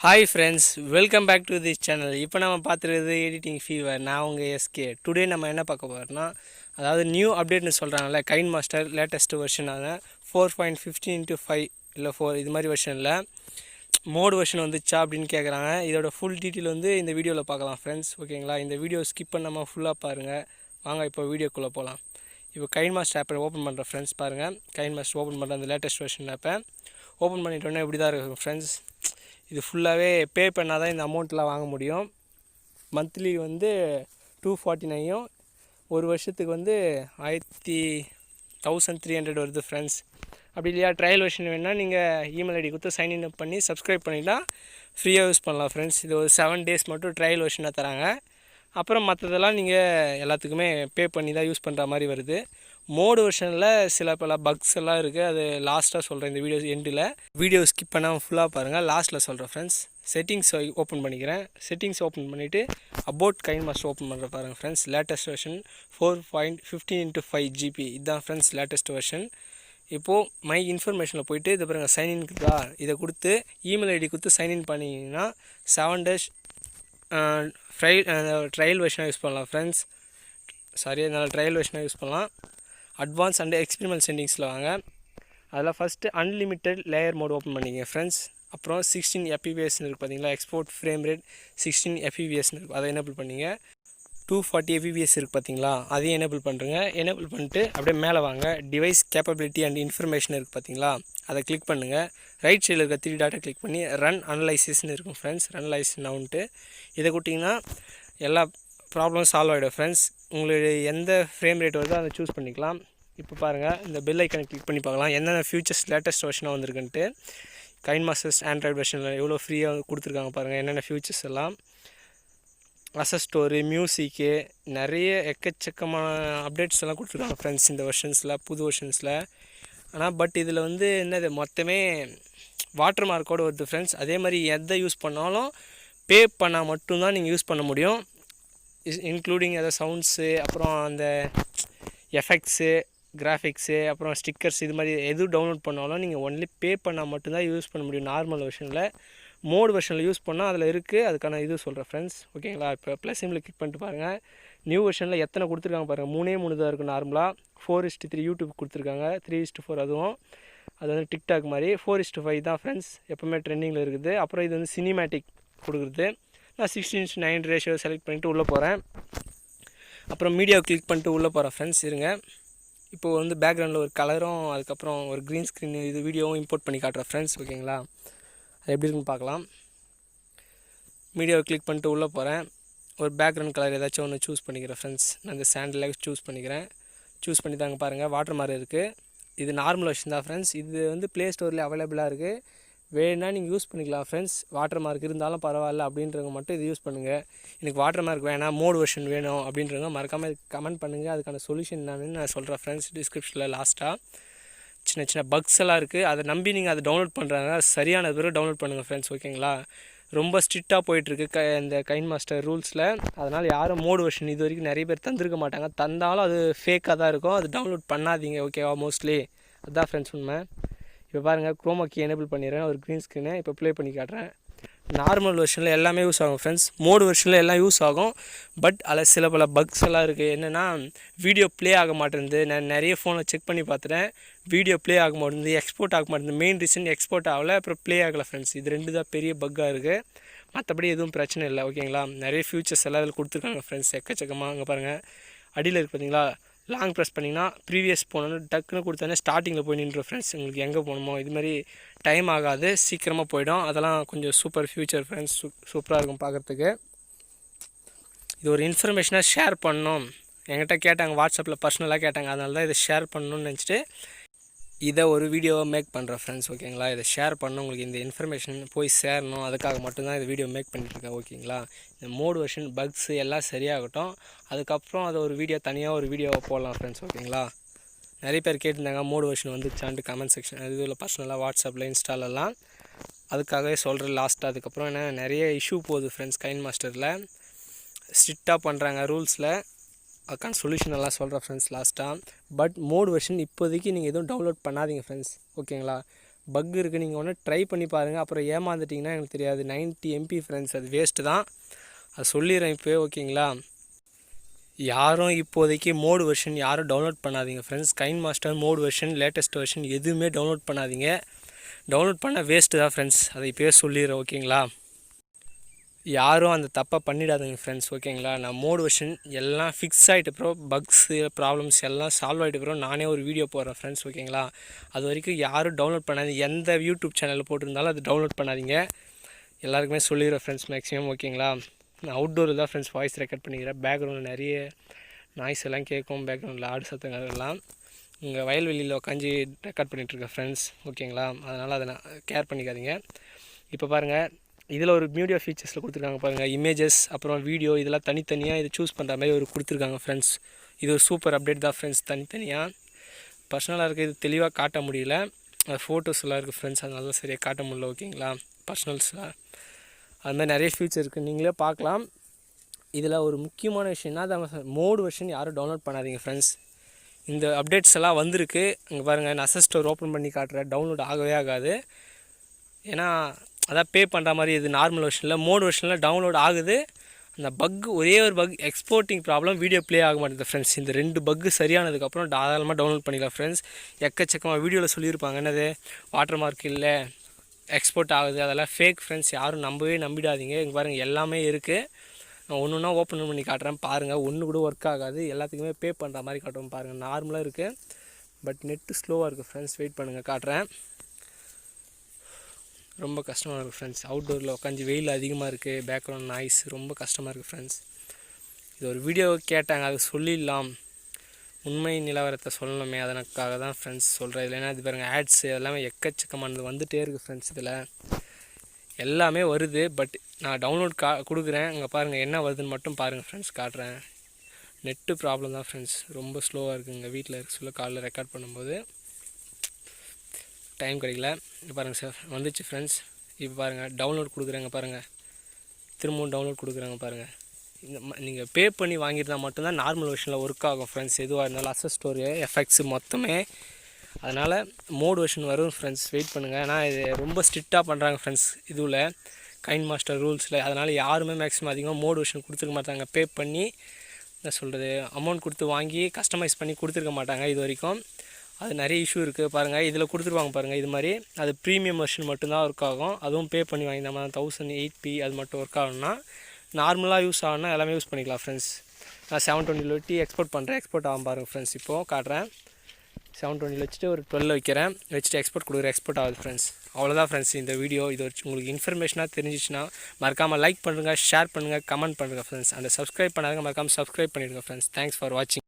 Hi friends, welcome back to this channel. இப்போ நம்ம பார்த்துருக்கிறது editing fever. நான் உங்கள் எஸ்கே. டுடே நம்ம என்ன பார்க்க போகிறோம்னா, அதாவது நியூ அப்டேட்னு சொல்கிறாங்கல்ல, கைன் மாஸ்டர் லேட்டஸ்ட் வெர்ஷனான 4.15/5 இல்லை 4 இது மாதிரி வெர்ஷனில் மோடு வெர்ஷன் வந்துச்சா அப்படின்னு கேட்குறாங்க. இதோட ஃபுல் டீட்டெயில் வந்து இந்த வீடியோவில் பார்க்கலாம் ஃப்ரெண்ட்ஸ். ஓகேங்களா, இந்த வீடியோ ஸ்கிப் பண்ணாமல் ஃபுல்லாக பாருங்கள். வாங்க இப்போ வீடியோக்குள்ளே போகலாம். இப்போ கைன் மாஸ்டர் ஆப்பை ஓப்பன் பண்ணுற ஃப்ரெண்ட்ஸ் பாருங்கள். கைன் மாஸ்டர் ஓப்பன் பண்ணுற அந்த லேட்டஸ்ட் வெர்ஷன் ஆப்பை ஓப்பன் பண்ணிட்டோன்னே இப்படி தான் இருக்கும் ஃப்ரெண்ட்ஸ். இது ஃபுல்லாகவே பே பண்ணால் தான் இந்த அமௌண்ட்லாம் வாங்க முடியும். மந்த்லி வந்து 249 ஒரு வருஷத்துக்கு வந்து 1300 வருது ஃப்ரெண்ட்ஸ். அப்படி இல்லையா, ட்ரையல் வெர்ஷன் வேணால் நீங்கள் இமெயில் ஐடி கொடுத்து சைன்இன் பண்ணி சப்ஸ்கிரைப் பண்ணிட்டா ஃப்ரீயாக யூஸ் பண்ணலாம் ஃப்ரெண்ட்ஸ். இது ஒரு 7 days மட்டும் ட்ரையல் வெர்ஷனாக தராங்க. அப்புறம் மற்றதெல்லாம் நீங்கள் எல்லாத்துக்குமே பே பண்ணி தான் யூஸ் பண்ணுற மாதிரி வருது. மோடு வெர்ஷனில் சில பல பக்ஸ் எல்லாம் இருக்குது. அது லாஸ்ட்டாக சொல்கிறேன் இந்த வீடியோ எண்டில். வீடியோ ஸ்கிப் பண்ணாமல் ஃபுல்லாக பாருங்கள். லாஸ்ட்டில் சொல்கிறேன் ஃப்ரெண்ட்ஸ். செட்டிங்ஸ் ஓப்பன் பண்ணிக்கிறேன். செட்டிங்ஸ் ஓப்பன் பண்ணிவிட்டு அபவுட் கைன் மாஸ்டர் ஓப்பன் பண்ணுற பாருங்கள் ஃப்ரெண்ட்ஸ். லேட்டஸ்ட் வெர்ஷன் 4.15/5 GB இதுதான் ஃப்ரெண்ட்ஸ் லேட்டஸ்ட் வெர்ஷன். இப்போது மை இன்ஃபர்மேஷனில் போய்ட்டு இதை பாருங்கள் சைன்இன் இருக்குதா, இதை கொடுத்து இமெயில் ஐடி கொடுத்து சைன்இன் பண்ணிங்கன்னா 7 days ட்ரையல் வெர்ஷனாக யூஸ் பண்ணலாம் ஃப்ரெண்ட்ஸ். அதனால் ட்ரையல் வெர்ஷனாக யூஸ் பண்ணலாம். அட்வான்ஸ் அண்ட் எக்ஸ்பெரிமெண்ட் செட்டிங்ஸில் வாங்க. அதில் first unlimited layer mode open பண்ணிங்க ஃப்ரெண்ட்ஸ். அப்புறம் 16 fps இருக்குது பார்த்தீங்களா, எக்ஸ்போர்ட் ஃப்ரேம் ரேட் 16 fps இருக்குது, அதை எனேபிள் பண்ணிங்க. 240 fps இருக்குது பார்த்தீங்களா, அதையும் எனேபிள் பண்ணுறங்க. எனேபிள் பண்ணிட்டு அப்படியே மேலே வாங்க. டிவைஸ் கேப்பபிலிட்டி அண்ட் இன்ஃபர்மேஷன் இருக்குது பார்த்தீங்களா, அதை கிளிக் பண்ணுங்கள். ரைட் சைடில் இருக்க 3 டாட்டை கிளிக் பண்ணி ரன் அனலைசிஸ்ன்னு இருக்கும் ஃப்ரெண்ட்ஸ். ரன் அனலைஸ் நவுன்ட்டு இதை கொடுத்திங்கன்னா எல்லா ப்ராப்ளம் சால்வ் ஆகிடும் ஃப்ரெண்ட்ஸ். உங்களுக்கு எந்த ஃப்ரேம் ரேட் வருதோ அதை சூஸ் பண்ணிக்கலாம். இப்போ பாருங்கள், இந்த பெல் ஐக்கனை கிளிக் பண்ணி பார்க்கலாம் என்னென்ன ஃபியூச்சர்ஸ் லேட்டஸ்ட் வெர்ஷனாக வந்திருக்குன்ட்டு. கைன் மாஸ்டர்ஸ் ஆண்ட்ராய்டு வெர்ஷனில் எவ்வளோ ஃப்ரீயாக கொடுத்துருக்காங்க பாருங்கள், என்னென்ன ஃபியூச்சர்ஸ் எல்லாம். அசஸ் ஸ்டோரு, மியூசிக்கு, நிறைய எக்கச்சக்கமான அப்டேட்ஸ் எல்லாம் கொடுத்துருக்காங்க ஃப்ரெண்ட்ஸ் இந்த வெர்ஷன்ஸில், புது வெர்ஷன்ஸில். ஆனால் பட் இதில் வந்து என்னது மொத்தமே வாட்டர் மார்க்கோடு வருது ஃப்ரெண்ட்ஸ். அதே மாதிரி எதை யூஸ் பண்ணாலும் பே பண்ணால் மட்டும்தான் நீங்கள் யூஸ் பண்ண முடியும். இன்க்ளூடிங் எதாவது சவுண்ட்ஸு, அப்புறம் அந்த எஃபெக்ட்ஸு, கிராஃபிக்ஸு, அப்புறம் ஸ்டிக்கர்ஸ், இது மாதிரி எது டவுன்லோட் பண்ணாலும் நீங்கள் ஒன்லி பே பண்ணால் மட்டும்தான் யூஸ் பண்ண முடியும் நார்மல் வெர்ஷனில். மோடு வெர்ஷனில் யூஸ் பண்ணால் அதில் இருக்குது, அதுக்கான இது சொல்கிறேன் ஃப்ரெண்ட்ஸ். ஓகேங்களா, இப்போ ப்ளஸ் சிம்பிள் கிளிக் பண்ணிட்டு பாருங்கள். நியூ வெர்ஷனில் எத்தனை கொடுத்துருக்காங்க பாருங்கள். 3 தான் இருக்குது நார்மலாக. 4:3 யூடியூப் கொடுத்துருக்காங்க, 3:4 அதுவும். அது வந்து டிக்டாக் மாதிரி. 4:5 தான் ஃப்ரெண்ட்ஸ், எப்போவுமே ட்ரெண்டிங்கில் இருக்குது. அப்புறம் இது வந்து சினிமேட்டிக் கொடுக்குறது. நான் 16:9 ரேஷியோ செலக்ட் பண்ணிவிட்டு உள்ளே போகிறேன். அப்புறம் மீடியாவை கிளிக் பண்ணிட்டு உள்ளே போகிறேன் ஃப்ரெண்ட்ஸ். இருங்க, இப்போது வந்து பேக்ரவுண்டில் ஒரு கலரும் அதுக்கப்புறம் ஒரு க்ரீன் ஸ்க்ரீன் இது வீடியோவும் இம்போர்ட் பண்ணி காட்டுறேன் ஃப்ரெண்ட்ஸ். ஓகேங்களா, அது எப்படி இருக்குன்னு பார்க்கலாம். மீடியாவை கிளிக் பண்ணிட்டு உள்ளே போகிறேன். ஒரு பேக்ரவுண்ட் கலர் ஏதாச்சும் ஒன்று சூஸ் பண்ணிக்கிறேன் ஃப்ரெண்ட்ஸ். நான் இந்த சாண்டில் சூஸ் பண்ணிக்கிறேன். சூஸ் பண்ணி தாங்க பாருங்கள், வாட்டர் மார்க் இருக்குது. இது நார்மல் வெர்ஷன் தான் ஃப்ரெண்ட்ஸ். இது வந்து ப்ளே ஸ்டோரில் அவைலபிளாக இருக்குது. வேணுன்னா நீங்கள் யூஸ் பண்ணிக்கலாம் ஃப்ரெண்ட்ஸ். வாட்டர் மார்க் இருந்தாலும் பரவாயில்ல அப்படின்றவங்க மட்டும் இது யூஸ் பண்ணுங்கள். எனக்கு வாட்டர் மார்க் வேணாம், மோடு வெர்ஷன் வேணும் அப்படின்றவங்க மறக்காமல் கமெண்ட் பண்ணுங்கள். அதுக்கான சொல்யூஷன் நான் சொல்கிறேன் ஃப்ரெண்ட்ஸ் டிஸ்கிரிப்ஷனில். லாஸ்ட்டாக சின்ன பக்ஸ் எல்லாம் இருக்குது, அதை நம்பி நீங்கள் அதை டவுன்லோட் பண்ணுறாங்க. சரியான பிறகு டவுன்லோட் பண்ணுங்கள் ஃப்ரெண்ட்ஸ். ஓகேங்களா, ரொம்ப ஸ்ட்ரிக்டாக போயிட்டுருக்கு இந்த கைன் மாஸ்டர் ரூல்ஸில். அதனால் யாரும் மோடு வெர்ஷன் இது வரைக்கும் நிறைய பேர் தந்திருக்க மாட்டாங்க. தந்தாலும் அது ஃபேக்காக தான் இருக்கும். அது டவுன்லோட் பண்ணாதீங்க, ஓகேவா, மோஸ்ட்லி. அதுதான் ஃப்ரெண்ட்ஸ் உண்மை. இப்போ பாருங்கள், க்ரோமாக்கி எனேபிள் பண்ணிடுறேன், ஒரு க்ரீன் ஸ்க்ரீனை இப்போ ப்ளே பண்ணி காட்டுறேன். நார்மல் வெர்ஷனில் எல்லாமே யூஸ் ஆகும் ஃப்ரெண்ட்ஸ். மோடு வெர்ஷனில் எல்லாம் யூஸ் ஆகும். பட் அதில் சில பல பக்ஸ் எல்லாம் இருக்குது. என்னென்னா, வீடியோ ப்ளே ஆக மாட்டேங்குது. நான் நிறைய ஃபோனில் செக் பண்ணி பார்த்துட்டேன், வீடியோ ப்ளே ஆக மாட்டேங்குது, எக்ஸ்போர்ட் ஆக மாட்டேங்குது. மெயின் ரீசன் எக்ஸ்போர்ட் ஆகலை, அப்புறம் ப்ளே ஆகலை ஃப்ரெண்ட்ஸ். இது 2 தான் பெரிய பக்காக இருக்குது. மற்றபடி எதுவும் பிரச்சனை இல்லை. ஓகேங்களா, நிறைய ஃபியூச்சர்ஸ் எல்லாம் இதில் கொடுத்துருக்காங்க ஃப்ரெண்ட்ஸ், எக்கச்சக்கமாக. அங்கே பாருங்கள், அடியில் இருக்குது பார்த்தீங்களா, லாங் ப்ரெஸ் பண்ணிங்கன்னா ப்ரீவியஸ் போனோன்னு டக்குன்னு கொடுத்தோன்னே ஸ்டார்டிங்கில் போய் நின்று ஃப்ரெண்ட்ஸ். உங்களுக்கு எங்கே போகணுமோ இது மாதிரி டைம் ஆகாது, சீக்கிரமாக போயிடும். அதெல்லாம் கொஞ்சம் சூப்பர் ஃபியூச்சர் ஃப்ரெண்ட்ஸ். சூப்பராக இருக்கும் பார்க்குறதுக்கு. இது ஒரு இன்ஃபர்மேஷனாக ஷேர் பண்ணணும். என்கிட்ட கேட்டாங்க, வாட்ஸ்அப்பில் பர்சனலாக கேட்டாங்க, அதனால தான் இதை ஷேர் பண்ணணும்னு நினச்சிட்டு இதை ஒரு வீடியோவை மேக் பண்ணுறேன் ஃப்ரெண்ட்ஸ். ஓகேங்களா, இதை ஷேர் பண்ணணும், உங்களுக்கு இந்த இன்ஃபர்மேஷன் போய் சேரணும், அதுக்காக மட்டும்தான் இந்த வீடியோ மேக் பண்ணிட்டுருக்கேன். ஓகேங்களா, இந்த மோடு வெர்ஷன் பக்ஸு எல்லாம் சரியாகட்டும், அதுக்கப்புறம் அதை ஒரு வீடியோ தனியாக ஒரு வீடியோவை போடலாம் ஃப்ரெண்ட்ஸ். ஓகேங்களா, நிறைய பேர் கேட்டிருந்தாங்க மோடு வெர்ஷன் வந்துச்சான்ட்டு கமெண்ட் செக்ஷன், இதில் பர்சனலாக வாட்ஸ்அப்பில் இன்ஸ்டாலெல்லாம். அதுக்காகவே சொல்கிறேன் லாஸ்ட்டாக. அதுக்கப்புறம் என்ன நிறைய இஷ்யூ போகுது ஃப்ரெண்ட்ஸ் கைன் மாஸ்டரில். ஸ்ட்ரிக்டாக பண்ணுறாங்க ரூல்ஸில். அதுக்கான சொல்யூஷன் எல்லாம் சொல்கிறேன் ஃப்ரெண்ட்ஸ் லாஸ்ட்டாக. பட் மோடு வெர்ஷன் இப்போதைக்கு நீங்கள் எதுவும் டவுன்லோட் பண்ணாதீங்க ஃப்ரெண்ட்ஸ். ஓகேங்களா, பக் இருக்குது, நீங்கள் ஒன்று ட்ரை பண்ணி பாருங்கள். அப்புறம் ஏமாந்துட்டிங்கன்னா எனக்கு தெரியாது. 90 MB ஃப்ரெண்ட்ஸ், அது வேஸ்ட்டு தான். அது சொல்லிடுறேன் இப்போயே, ஓகேங்களா? யாரும் இப்போதைக்கு மோடு வெர்ஷன் யாரும் டவுன்லோட் பண்ணாதீங்க friends. KineMaster mode version, latest version எதுவுமே டவுன்லோட் பண்ணாதீங்க. டவுன்லோட் பண்ண வேஸ்ட்டு தான் ஃப்ரெண்ட்ஸ், அதை இப்போயே சொல்லிடுறேன், ஓகேங்களா? யாரும் அந்த தப்பை பண்ணிடாதீங்க ஃப்ரெண்ட்ஸ், ஓகேங்களா? நான் மோடு வெர்ஷன் எல்லாம் ஃபிக்ஸ் ஆகிட்டு அப்புறம் பக்ஸு ப்ராப்ளம்ஸ் எல்லாம் சால்வ் ஆகிட்டு அப்புறம் நானே ஒரு வீடியோ போடுறேன் ஃப்ரெண்ட்ஸ், ஓகேங்களா? அது வரைக்கும் யாரும் டவுன்லோட் பண்ணாதீங்க. எந்த யூடியூப் சேனலில் போட்டிருந்தாலும் அது டவுன்லோட் பண்ணாதீங்க. எல்லாருக்குமே சொல்லிடுறேன் ஃப்ரெண்ட்ஸ் மேக்ஸிமம், ஓகேங்களா? நான் அவுட்டோரில் தான் ஃப்ரெண்ட்ஸ் வாய்ஸ் ரெக்கார்ட் பண்ணிக்கிறேன். பேக்ரவுண்டில் நிறைய நாய்ஸ் எல்லாம் கேட்கும், பேக்ரவுண்டில் ஆடு சத்தங்கள் எல்லாம். இங்கே வயல்வெளியில் உட்காந்து ரெக்கார்ட் பண்ணிகிட்ருக்கேன் ஃப்ரெண்ட்ஸ், ஓகேங்களா? அதனால் அதை நான் கேர் பண்ணிக்காதீங்க. இப்போ பாருங்கள், இதில் ஒரு மீடியா ஃபீச்சர்ஸில் கொடுத்துருக்காங்க பாருங்கள். இமேஜஸ் அப்புறம் வீடியோ இதெல்லாம் தனித்தனியாக இது சூஸ் பண்ணுற மாதிரி ஒரு கொடுத்துருக்காங்க ஃப்ரெண்ட்ஸ். இது ஒரு சூப்பர் அப்டேட் தான் ஃப்ரெண்ட்ஸ். தனித்தனியாக பர்சனலாக இருக்குது, இது தெளிவாக காட்ட முடியல. அது ஃபோட்டோஸ்லாம் இருக்குது ஃப்ரெண்ட்ஸ், அதனால சரியாக காட்ட முடியல, ஓகேங்களா? பர்சனல்ஸில் அது மாதிரி நிறைய ஃபியூச்சர் இருக்குது, நீங்களே பார்க்கலாம். இதில் ஒரு முக்கியமான விஷயம்னா அதை மோடு வெர்ஷன் யாரும் டவுன்லோட் பண்ணாதீங்க ஃப்ரெண்ட்ஸ். இந்த அப்டேட்ஸ் எல்லாம் வந்திருக்கு. இங்கே பாருங்கள், நான் ஸ்டோர் ஓப்பன் பண்ணி காட்டுறேன். டவுன்லோட் ஆகவே ஆகாது. ஏன்னா அதான் பே பண்ணுற மாதிரி. இது நார்மல் வெர்ஷனில், மோடு வெர்ஷனில் டவுன்லோட் ஆகுது. அந்த பக், ஒரே ஒரு buck, exporting problem, video play ஆக மாட்டேங்குது ஃப்ரெண்ட்ஸ். இந்த 2 பக்கு சரியானதுக்கப்புறம் தாராளமாக டவுன்லோட் பண்ணிக்கலாம் ஃப்ரெண்ட்ஸ். எக்கச்சக்கமாக வீடியோவில் சொல்லியிருப்பாங்க, என்னது வாட்டர் மார்க் இல்லை, எக்ஸ்போர்ட் ஆகுது, அதெல்லாம் ஃபேக் ஃப்ரெண்ட்ஸ். யாரும் நம்பிடாதீங்க. இங்கே பாருங்கள், எல்லாமே இருக்குது. நான் ஒன்று ஒன்றா ஓப்பன் பண்ணி காட்டுறேன் பாருங்கள். ஒன்று கூட ஒர்க் ஆகாது, எல்லாத்துக்குமே பே பண்ணுற மாதிரி காட்டுவோம் பாருங்கள். நார்மலாக இருக்குது, பட் நெட்டு ஸ்லோவாக இருக்குது ஃப்ரெண்ட்ஸ். வெயிட் பண்ணுங்கள், காட்டுறேன். ரொம்ப கஷ்டமாக இருக்குது ஃப்ரெண்ட்ஸ். அவுட்டோரில் உட்காந்து வெயில் அதிகமாக இருக்குது, பேக்ரவுண்ட் நாய்ஸ் ரொம்ப கஷ்டமாக இருக்குது ஃப்ரெண்ட்ஸ். இது ஒரு வீடியோ கேட்டாங்க, அது சொல்லிடலாம், உண்மை நிலவரத்தை சொல்லணுமே, அதற்காக தான் ஃப்ரெண்ட்ஸ் சொல்கிறேன். இல்லைன்னா இது பாருங்கள், ஆட்ஸ் எல்லாமே எக்கச்சக்கமானது வந்துகிட்டே இருக்குது ஃப்ரெண்ட்ஸ். இதில் எல்லாமே வருது, பட் நான் டவுன்லோட் கொடுக்குறேன். இங்கே பாருங்கள் என்ன வருதுன்னு மட்டும் பாருங்கள் ஃப்ரெண்ட்ஸ், காட்டுறேன். நெட்டு ப்ராப்ளம் தான் ஃப்ரெண்ட்ஸ், ரொம்ப ஸ்லோவாக இருக்குது. இங்கே வீட்டில் இருக்க சொல்ல காலைல ரெக்கார்ட் பண்ணும்போது டைம் கிடைக்கல. இப்போ பாருங்கள் சார், வந்துச்சு ஃப்ரெண்ட்ஸ். இப்போ பாருங்கள், டவுன்லோட் கொடுக்குறாங்க பாருங்கள், திரும்பவும் டவுன்லோட் கொடுக்குறாங்க பாருங்கள். இந்த நீங்கள் பே பண்ணி வாங்கியிருந்தால் மட்டும்தான் நார்மல் வெர்ஷனில் ஒர்க் ஆகும் ஃப்ரெண்ட்ஸ். எதுவாக இருந்தாலும் அசஸ்டோரி எஃபெக்ட்ஸு மொத்தமே. அதனால் மோடு வெர்ஷன் வரும் ஃப்ரெண்ட்ஸ், வெயிட் பண்ணுங்கள். ஏன்னா இது ரொம்ப ஸ்ட்ரிக்டாக பண்ணுறாங்க ஃப்ரெண்ட்ஸ் இதுவில், கைன்மாஸ்டர் ரூல்ஸில். அதனால் யாருமே மேக்ஸிமம் அதிகமாக மோடு வெர்ஷன் கொடுத்துருக்க மாட்டாங்க. பே பண்ணி என்ன சொல்கிறது, அமௌண்ட் கொடுத்து வாங்கி கஸ்டமைஸ் பண்ணி கொடுத்துருக்க மாட்டாங்க இது வரைக்கும். அது நிறைய இஷ்யூ இருக்குது பாருங்கள். இதில் கொடுத்துருவாங்க பாருங்கள், இது மாதிரி. அது ப்ரீமியம் வெர்ஷன் மட்டும்தான் ஒர்க் ஆகும். அதுவும் பே பண்ணி வாங்கி நம்ம 1080p அது மட்டும் ஒர்க் ஆகணும்னா. நார்மலாக யூஸ் ஆகணும்னா எல்லாமே யூஸ் பண்ணிக்கலாம் ஃப்ரெண்ட்ஸ். நான் 720 எக்ஸ்போர்ட் பண்ணுறேன், எக்ஸ்போர்ட் ஆகும் பாருங்கள் ஃப்ரெண்ட்ஸ். இப்போது காட்டுறேன். 720 வச்சுட்டு ஒரு 12 வைக்கிறேன், வச்சுட்டு எக்ஸ்போர்ட் கொடுக்குறேன், எக்ஸ்போர்ட் ஆகுது ஃப்ரெண்ட்ஸ். அவ்வளோதான் ஃப்ரெண்ட்ஸ் இந்த வீடியோ. இது உங்களுக்கு இன்ஃபர்மேஷனாக தெரிஞ்சிச்சுன்னா மறக்காமல் லைக் பண்ணுங்கள், ஷேர் பண்ணுங்கள், கமெண்ட் பண்ணுங்கள் ஃப்ரெண்ட்ஸ். அந்த சப்ஸ்கிரைப் பண்ணாதவங்க மறக்காமல் சப்ஸ்கிரைப் பண்ணிவிடுங்க ஃப்ரெண்ட்ஸ். தேங்க்ஸ் ஃபார் வாட்சிங்.